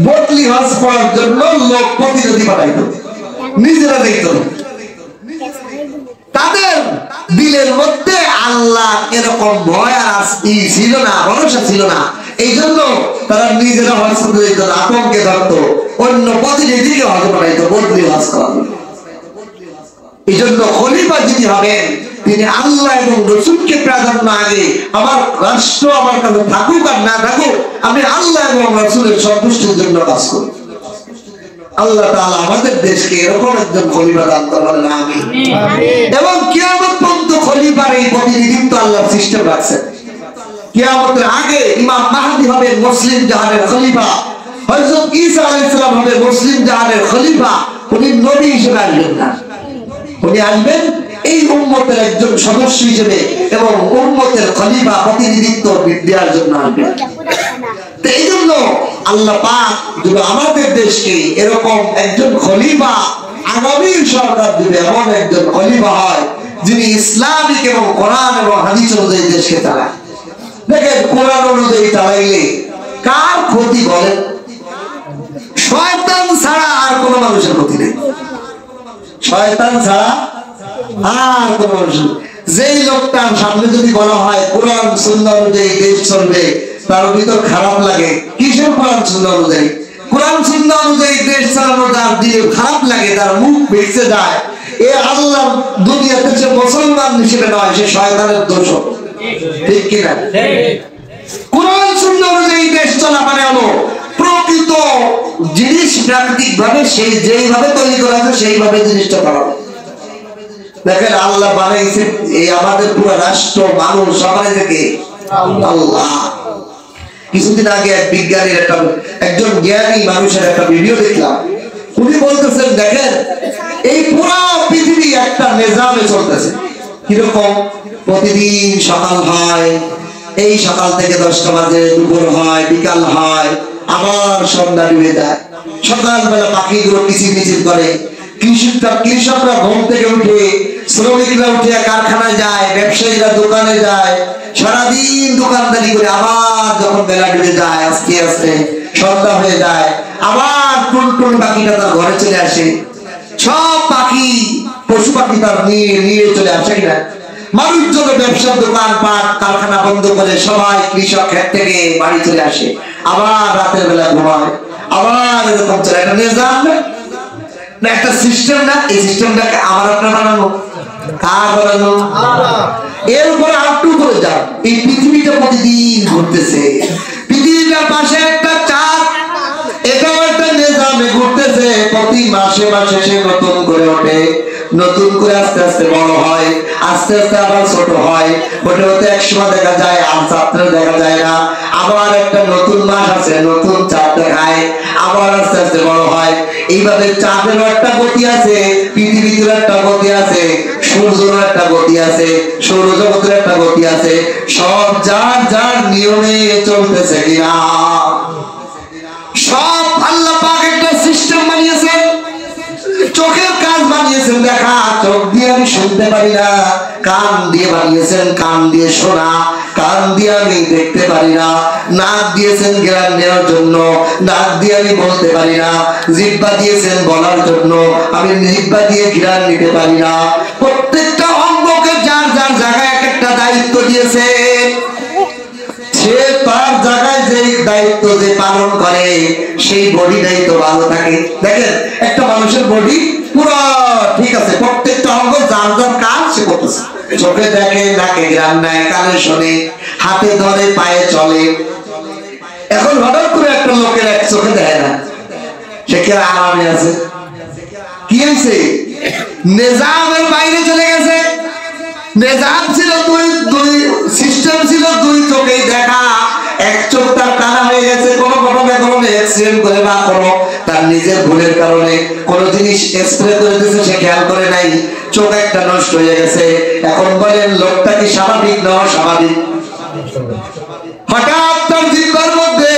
বদলি হজ করার জন্য লোক প্রতিনিধি পাঠাইতো, নিজেরা যাইতো। তাদের দিলের মধ্যে আল্লাহ এরকম ভয় আর ছিল না, ভরসা ছিল না। এই জন্য তারা নিজেরা হজ করতে যেত না, আতঙ্কে থাকতো, অন্য প্রতিনিধিকে হজ পাঠাইতো বদলি হজ করার। এই জন্য খলিফা যিনি হবেন, তিনি আল্লাহ এবং রাসূলকে প্রাধান্য আগে, আমার রাষ্ট্র আমার কাছে থাকুক আর না থাকুক, আমি আল্লাহ এবং রাসূলের সন্তুষ্টির জন্য কাজ করি। আল্লাহ তাআলা আমাদের দেশকে এরকম একজন খলিফা দান করবেন, আমিন। এবং কিয়ামত পর্যন্ত খলিফার এই প্রতিনিধিত্ব আল্লাহ সিস্টেম রাখছেন। কিয়ামতের আগে ইমাম মাহদী হবে মুসলিম জাহানের খলিফা, হযরত ঈসা আলাইহিস সালাম হবে মুসলিম জাহানের খলিফা। উনি নবী হিসেবে আসবেন না, উনি আসবেন এই উম্মতের একজন সদস্য হিসেবে এবং উম্মতের খলিফা প্রতিনিধিত্ব দেওয়ার জন্য আসবেন। এই জন্য আল্লাহ পাক যদি আমাদের দেশকে এরকম একজন খলিফা আগামী সরকার দিবে, এমন একজন খলিফা হয় যিনি ইসলামিক এবং কোরআন এবং হাদিস অনুযায়ী দেশকে চালায়। দেখেন কোরআন অনুযায়ী চালাইলে কার ক্ষতি বলেন? শয়তান ছাড়া আর কোন মানুষের ক্ষতি নেই। শয়তান ছাড়া আর কোন মানুষ, যেই লোকটার সামনে যদি বলা হয় কোরআন সুন্নাহ অনুযায়ী দেশ চলবে, তার ভিতর খারাপ লাগে। কিসের কোরআন সুন্নাহ অনুযায়ী? কোরআন সুন্নাহ অনুযায়ী দেশ চালানো যার দিলে খারাপ লাগে, তার মুখ বেঁচে যায়, এ আল্লাহ দুনিয়াতে সে মুসলমান হিসেবে নয়, সে শয়তানের দোষ। ঠিক কিনা? কোরআন সুন্নাহ অনুযায়ী দেশ চলা মানে হলো প্রকৃত জিনিস প্রাকৃতিক ভাবে সেই যেইভাবে তৈরি করা আছে সেইভাবে জিনিসটা করা। দেখেন আল্লাহ বানাইছে এই আমাদের পুরো রাষ্ট্র, মানুষ সবাই থেকে আল্লাহ। কিছুদিন আগে এক বিজ্ঞানীর একজন জ্ঞানী মানুষের একটা ভিডিও দেখলাম। উনি বলতেছেন দেখেন এই পুরো পৃথিবী একটা নিজামে চলতেছে। কিরকম? প্রতিদিন সকাল হয়, এই সকাল থেকে 10টা বাজে, দুপুর হয়, বিকাল হয়, আবার সন্ধ্যা ডুবে যায়। সকালবেলা পাখিগুলো কিচিরমিচির করে, কৃষকরা ঘুম থেকে উঠে, শ্রমিকরা উঠে কারখানায় যায়, ব্যবসায়ীরা দোকানে যায়, সারাদিন দোকানদারি করে আবার যখন বেলা ডুবে যায় আস্তে আস্তে সন্ধ্যা হয়ে যায়, আবার টুনটুন পাখিটা তার ঘরে চলে আসে। সব পাখি পশু পাখি তার নিয়ে চলে আসে কিনা? মানুষজন ব্যবসার দোকান পাট কারখানা বন্ধ করে সবাই কৃষক ক্ষেত থেকে বাড়ি চলে আসে, আবার রাতের বেলা ঘুমায়, আবার এরকম চলে। একটা নিজাম না, একটা সিস্টেম না? এই সিস্টেমটাকে আমার আপনার বানানো, কার বানানো? এরপরে আরেকটু করে যান, এই পৃথিবীটা প্রতিদিন ঘুরতেছে, পৃথিবীটার পাশে একটা চাঁদ, এটাও একটা নিজামে ঘুরতেছে। প্রতি মাসে মাসে সে নতুন করে ওঠে, নতুন করে আস্তে আস্তে বড় হয়, আস্তে আস্তে আবার ছোট হয়, হতে হতে একসময় দেখা যায় আর চাঁদটা দেখা যায় না, আবার একটা নতুন মাস আছে, নতুন চাঁদ দেখায়, আবার আস্তে আস্তে বড় হয়। এইভাবে চাঁদের একটা গতি আছে, পৃথিবীর একটা গতি আছে, সূর্যের একটা গতি আছে, সৌরজগতের একটা গতি আছে, সব যার যার নিয়মে চলতেছে কিনা? সব আল্লাহ পাক একটা সিস্টেম বানিয়েছেন। চোখের কাজ বানিয়েছেন দেখা, চোখ দিয়ে আমি শুনতে পারি না, কান দিয়ে বানিয়েছেন কান দিয়ে শোনা, কান দিয়ে আমি দেখতে পারি না, নাক দিয়েছেন ঘ্রাণ নেওয়ার জন্য, নাক দিয়ে আমি বলতে পারি না, জিহ্বা দিয়েছেন বলার জন্য, আমি জিহ্বা দিয়ে ঘ্রাণ নিতে পারি না। প্রত্যেকটা অঙ্গকে যার যার জায়গায় এক একটা দায়িত্ব দিয়েছে, সে তার জায়গায় যে দায়িত্ব যে পালন করে সেই বডিটাই তো ভালো থাকে। দেখেন একটা মানুষের বডি পুরো ঠিক আছে, প্রত্যেকটা অঙ্গ যার যার কাজ সে করতেছে। চোখে দেখে, নাকে ঘ্রাণ নেয়, কানে শোনে, হাতে ধরে, পায়ে চলে। এখন হঠাৎ করে একটা লোকের এক চোখে দেখে না, সে কি আরামে আছে? কি হয়েছে? নিজামের বাইরে চলে গেছে। নিজাম ছিল দুই সিস্টেম ছিল, দুই চোখেই দেখা, এক চোখ তার কানা হয়ে গেছে কোনো কারণে, অ্যাক্সিডেন্ট করে বা কোনো তার নিজের ভুলের কারণে কোনো জিনিস স্প্রে করে দিয়েছে, সে খেয়াল করে নাই, চোখ একটা নষ্ট হয়ে গেছে। এখন বলেন লোকটা কি স্বাভাবিক না অস্বাভাবিক? হঠাৎ তার জিহ্বার মধ্যে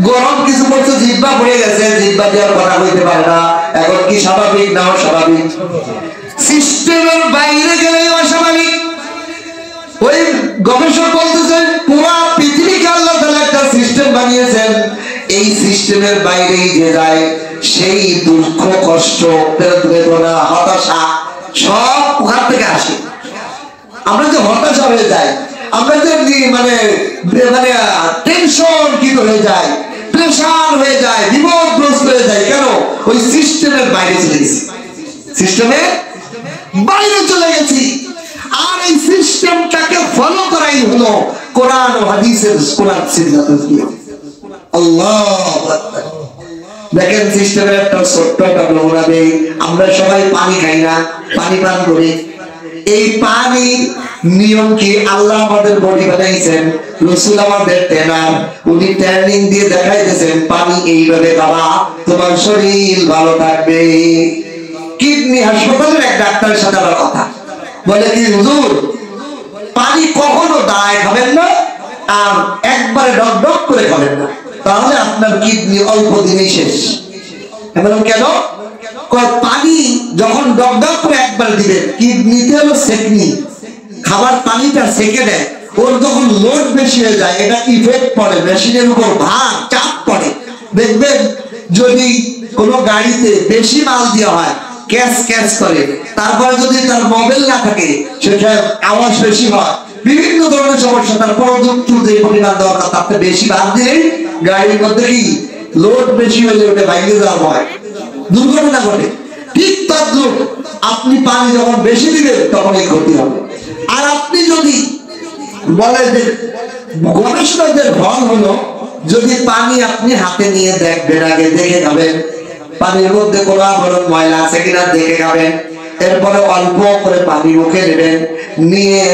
গরম কিছু পড়ছে, জিহ্বা পড়ে গেছে, জিহ্বা দিয়ে আর কথা বলতে পারে না। এখন কি স্বাভাবিক না অস্বাভাবিক? সিস্টেমের বাইরে গেলেই অস্বাভাবিক। ওই গবেষক বলতেছেন পুরো পৃথিবীকে আল্লাহ তাআলা একটা সিস্টেম বানিয়েছেন, এই সিস্টেমের বাইরেই যে যায় সেই দুঃখ, কষ্ট, বেদনা, হতাশা সব ওখান থেকে আসে। আমরা যে হতাশা হয়ে যাই, আমরা যে মানে মানে টেনশন কি হয়ে যায়, প্রেশার হয়ে যায়, বিপদগ্রস্ত হয়ে যায়, কেন? ওই সিস্টেমের বাইরে চলে গেছি, সিস্টেমের বাইরে চলে গেছি। আর এই সিস্টেমটাকে ফলো করাই হলো কোরআন ও হাদিসের কোরআন সিদ্ধান্ত। আল্লাহু আকবার। দেখেন সিস্টেমের একটা ছোট্ট একটা নমুনা দেই। আমরা সবাই পানি খাই না, পানি পান করি। এই পানির নিয়ম কি? আল্লাহ আমাদের বডি বানাইছেন, রাসূল আমাদের ট্রেনার, উনি ট্রেনিং দিয়ে দেখাইতেছেন পানি এইভাবে খাবা, তোমার শরীর ভালো থাকবে। কিডনি হাসপাতালের এক ডাক্তারের সাথে আমার কথা বলে কি, হুজুর পানি কখনো দাঁড়ায় খাবেন না, আর একবারে ডক ডক করে খাবেন না। তাহলে আপনার কিডনি অল্প দিনেই শেষ। এমন কেন? পানি যখন ডক ডক করে একবার দিবেন, কিডনিতে হলো সেকনি, খাবার পানিটা সেকে দেয়, ওর যখন লোড বেশি হয়ে যায়, এটা ইফেক্ট পড়ে, মেশিনের উপর ভার চাপ পড়ে। দেখবেন যদি কোনো গাড়িতে বেশি মাল দেওয়া হয়, ক্যাশ ক্যাশ করে, তারপরে যদি তার মোবাইল না থাকে, সেটা আওয়াজ বেশি হয়, বিভিন্ন ধরনের সমস্যা। তারপরে যে পরিমাণ দরকার তার বেশি ভার দিলেই গাড়ির মধ্যে কি লোড বেশি হয়ে ওটা বাইরে যাওয়া হয়, দুর্ঘটনা ঘটে। ঠিক তদ্রুপ আপনি পানি যখন বেশি দিবেন তখন এই ক্ষতি হবে। আর আপনি যদি বলে যে গবেষণাদের ফল হলো, যদি পানি আপনি হাতে নিয়ে দেখবেন, আগে দেখে খাবেন পানির মধ্যে কোনো আবরণ ময়লা আছে কিনা দেখে খাবেন, এরপরে অল্প করে পানি মুখে নেবেন, নিয়ে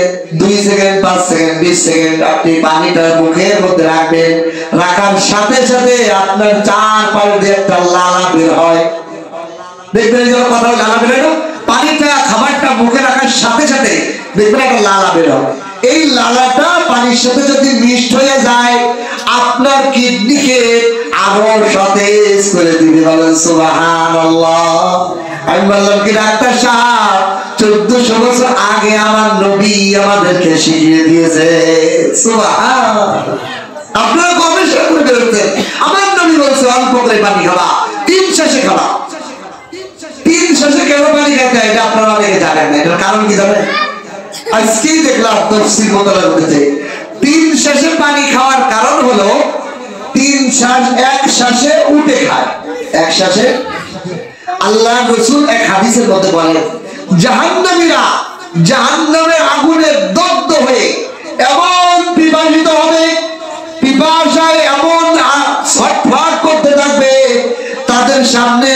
2 সেকেন্ড 5 সেকেন্ড 20 সেকেন্ড আপনি পানিটা মুখের মধ্যে রাখবেন। রাখার সাথে সাথে আপনার চারপাশ দিয়ে একটা লালা বের হয়। দেখবেন এই কথা লালা বের হয়, পানিটা খাবারটা মুখে রাখার সাথে সাথে দেখবেন একটা লালা বের হয়। এই লালাটা পানির সাথে যদি মিক্সড হয়ে যায়, আপনার কিডনিকে আরো সতেজ করে দিবে। বলেন সুবহানাল্লাহ। আমি বললাম কি ডাক্তার সাহেব, 1400 বছর আগে আমার নবী আমাদেরকে শিখিয়ে দিয়েছে। সুবহানাল্লাহ। আপনারা গবেষণা করে বেরোচ্ছেন, আমার নবী বলছে অল্প করে পানি খাবা, 3 শেষে খাবা। 3 শেষে কেন পানি খেতে হয় এটা আপনারা অনেকে জানেন না। এটার কারণ কি জানেন? আজকেই দেখলাম তফসির মোতালা করেছে, 3 শেষে পানি খাওয়ার কারণ হলো 3 শ্বাস এক শ্বাসে উঠে খায়, এক শ্বাসে। আল্লাহ রাসূল এক হাদিসের মধ্যে বলেন, জাহান্নামীরা জাহান্নামের আগুনে দগ্ধ হয়ে এমন পিপাসিত হবে, পিপাসায় এমন ছটফট করতে থাকবে, তাদের সামনে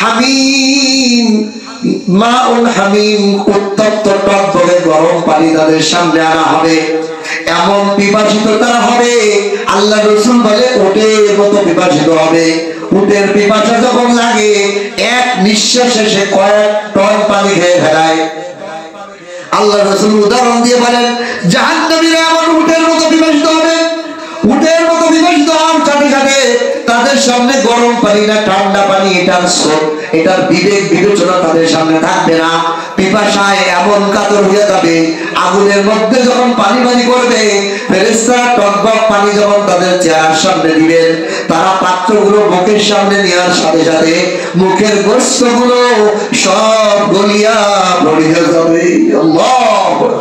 হামিম মাউল হামিম উত্তপ্ত টকবকে গরম পানি তাদের সামনে আনা হবে। এমন পিপাসিত তারা হবে, আল্লাহ রাসূল বলে উটের মতো পিপাসিত হবে। উটের পিপাসা যখন লাগে, এক নিঃশ্বাসে সে কয়েক টন পানি খেয়ে ফেলায়। আল্লাহ রাসূল উদাহরণ দিয়ে বলেন, জাহান্নামীরা এমন উটের মতো পিপাসিত হবে, উটের মতো পিপাসিত হওয়ার সাথে সাথে তাদের সামনে গরম পানি না ঠান্ডা পানি, এটার স্রোত, এটার বিবেক বিবেচনা তাদের সামনে থাকবে না। পিপাসায় এমন কাতর হয়ে যাবে, আগুনের মধ্যে যখন পানি পানি করবে, ফেরেশতারা টকবক পানি যখন তাদের চেহারার সামনে দিবেন, তারা পাত্রগুলো মুখের সামনে নেওয়ার সাথে সাথে মুখের গোশতগুলো সব গলিয়া পড়ে যাবে। আল্লাহু আকবার।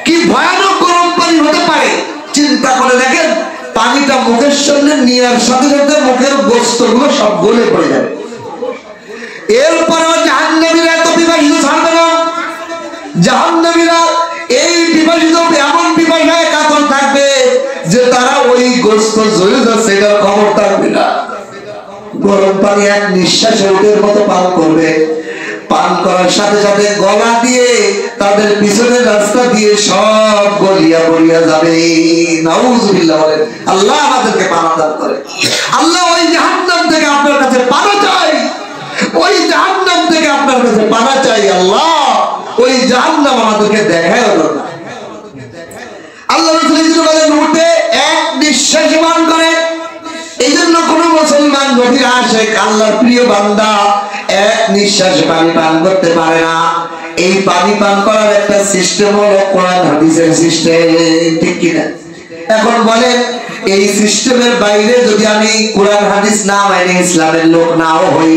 কি ভয়ানক গরম পানি হতে পারে চিন্তা করে দেখেন। পানিটা মুখের সামনে নেওয়ার সাথে সাথে মুখের গোশতগুলো সব গলে পড়ে যাবে। এরপরেও জাহান্নামীরা এত পিপাসিত ছাড়বে না। জাহান্নামীরা এই পিপাসিত এমন পিপাসায় কাতর থাকবে যে তারা ওই গোশত জ্বলে যাচ্ছে এটার খবর থাকবে না। গরম পানি এক নিঃশ্বাসে উটের মতো পান করবে। পান করার সাথে সাথে গলা দিয়ে তাদের পিছনের রাস্তা দিয়ে সব গলিয়া পড়িয়া যাবে। নাউযুবিল্লাহ বলেন। আল্লাহ আমাদেরকে পানা দান করে। আল্লাহ ওই জাহান্নাম থেকে আপনার কাছে পানা চাই, ওই জাহান্নাম থেকে আপনার কাছে পানা চাই। আল্লাহ ওই জাহান্নাম আমাদেরকে দেখায় হলো না। আল্লাহ রাসূল বলেন উঠে এক নিঃশ্বাসে পান করে। এই জন্য কোন মুসলমান নবীর আশিক আল্লাহর প্রিয় বান্দা এক নিঃশ্বাসে পানি পান করতে পারে না। এই পানি পান করার একটা সিস্টেম হলো কোরআন হাদিসের সিস্টেম, ঠিক কিনা? এখন বলেন এই সিস্টেমের বাইরে যদি আমি কোরআন হাদিস না মানে ইসলামের লোক নাও হই,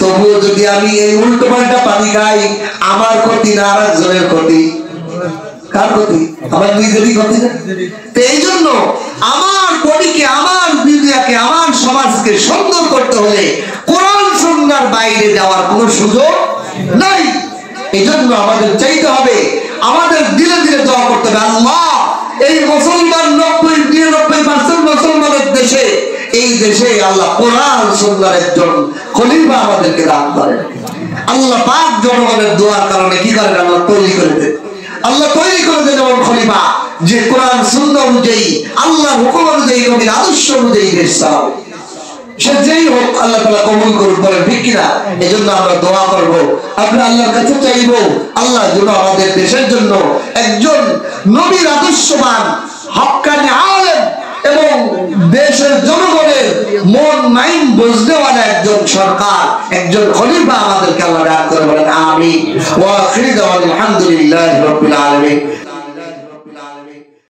তবুও যদি আমি এই উল্টো পাল্টা পানি খাই, আমার ক্ষতি না আর একজনের ক্ষতি? কার ক্ষতি? আমার নিজেরই ক্ষতি না? তো এই জন্য আমার বডিকে, আমার দুনিয়াকে, আমার সমাজকে সুন্দর করতে হলে কোরআন সুন্নাহর বাইরে যাওয়ার কোনো সুযোগ নাই। এই জন্য আমাদের চাইতে হবে, আমাদের দিলে দিলে দোয়া করতে হবে, আল্লাহ এই মুসলমান 90-99% মুসলমানের দেশে, এই দেশে আল্লাহ কোরআন সুন্নাহর একজন খলিফা আমাদেরকে দান করেন। আল্লাহ পাক জনগণের দোয়ার কারণে কি করেন? আল্লাহ তৈরি করে দেন। আল্লাহ তৈরি করে দেন এমন খলিফা যে কোরআন সুন্নাহ অনুযায়ী, আল্লাহর হুকুম অনুযায়ী, নবীর আদর্শ অনুযায়ী দেশ চালাবে। সে যেই হোক আল্লাহ তাআলা কবুল করুন, বলেন ঠিক কিনা? এজন্য আমরা দোয়া করব, আমরা আল্লাহর কাছে চাইব, আল্লাহ যেন আমাদের দেশের জন্য একজন নবীর আদর্শবান হক্কানি আলেম এবং দেশের জনগণের মন মাইন্ড বুঝনেওয়ালা একজন সরকার, একজন খলিফা আমাদেরকে আল্লাহ দান করে বলেন আমিন। ওয়া আখিরু দাওয়ানা আলহামদুলিল্লাহি রাব্বিল আলামিন।